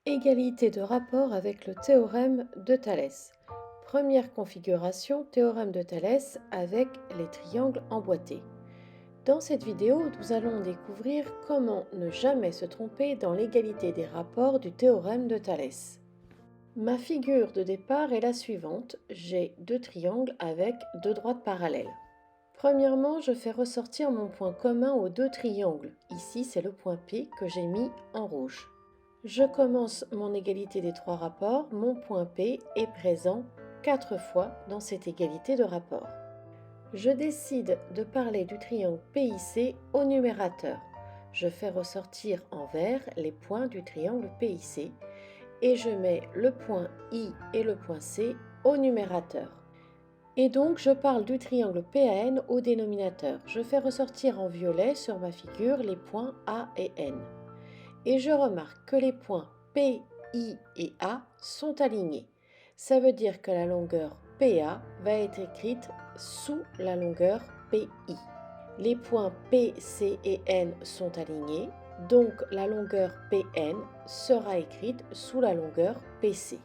Égalité de rapport avec le théorème de Thalès. Première configuration, théorème de Thalès avec les triangles emboîtés. Dans cette vidéo, nous allons découvrir comment ne jamais se tromper dans l'égalité des rapports du théorème de Thalès. Ma figure de départ est la suivante. J'ai deux triangles avec deux droites parallèles. Premièrement, je fais ressortir mon point commun aux deux triangles. Ici, c'est le point P que j'ai mis en rouge. Je commence mon égalité des trois rapports. Mon point P est présent 4 fois dans cette égalité de rapports. Je décide de parler du triangle PIC au numérateur. Je fais ressortir en vert les points du triangle PIC et je mets le point I et le point C au numérateur. Et donc, je parle du triangle PAN au dénominateur. Je fais ressortir en violet sur ma figure les points A et N. Et je remarque que les points P, I et A sont alignés. Ça veut dire que la longueur PA va être écrite sous la longueur PI. Les points P, C et N sont alignés, donc la longueur PN sera écrite sous la longueur PC.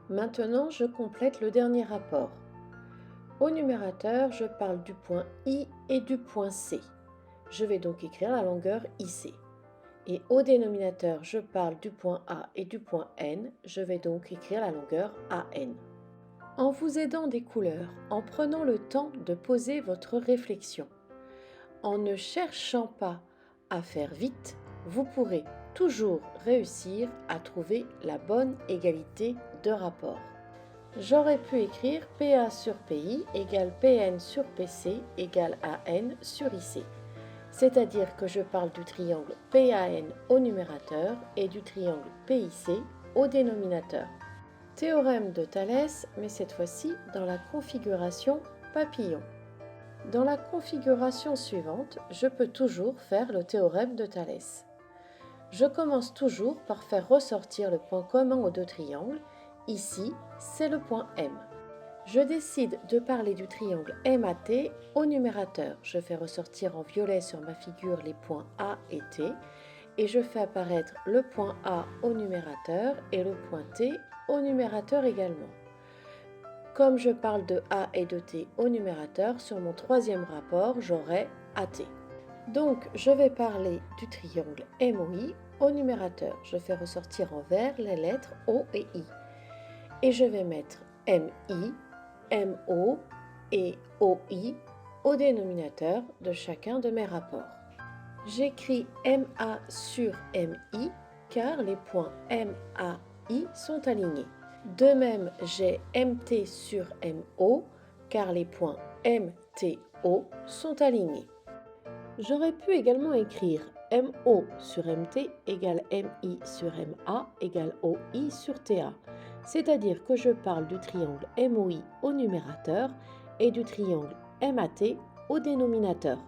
Maintenant, je complète le dernier rapport. Au numérateur, je parle du point I et du point C. Je vais donc écrire la longueur IC. Et au dénominateur, je parle du point A et du point N. Je vais donc écrire la longueur AN. En vous aidant des couleurs, en prenant le temps de poser votre réflexion, en ne cherchant pas à faire vite, vous pourrez toujours réussir à trouver la bonne égalité de rapport. J'aurais pu écrire PA sur PI égale PN sur PC égale AN sur IC. C'est-à-dire que je parle du triangle PAN au numérateur et du triangle PIC au dénominateur. Théorème de Thalès, mais cette fois-ci dans la configuration papillon. Dans la configuration suivante, je peux toujours faire le théorème de Thalès. Je commence toujours par faire ressortir le point commun aux deux triangles. Ici, c'est le point M. Je décide de parler du triangle MAT au numérateur. Je fais ressortir en violet sur ma figure les points A et T et je fais apparaître le point A au numérateur et le point T au numérateur également. Comme je parle de A et de T au numérateur, sur mon troisième rapport, j'aurai AT. Donc, je vais parler du triangle MOI au numérateur. Je fais ressortir en vert les lettres O et I. Et je vais mettre MI, MO et OI au dénominateur de chacun de mes rapports. J'écris MA sur MI car les points MAI sont alignés. De même, j'ai MT sur MO car les points MTO sont alignés. J'aurais pu également écrire MO sur MT égale MI sur MA égale OI sur TA. C'est-à-dire que je parle du triangle MOI au numérateur et du triangle MAT au dénominateur.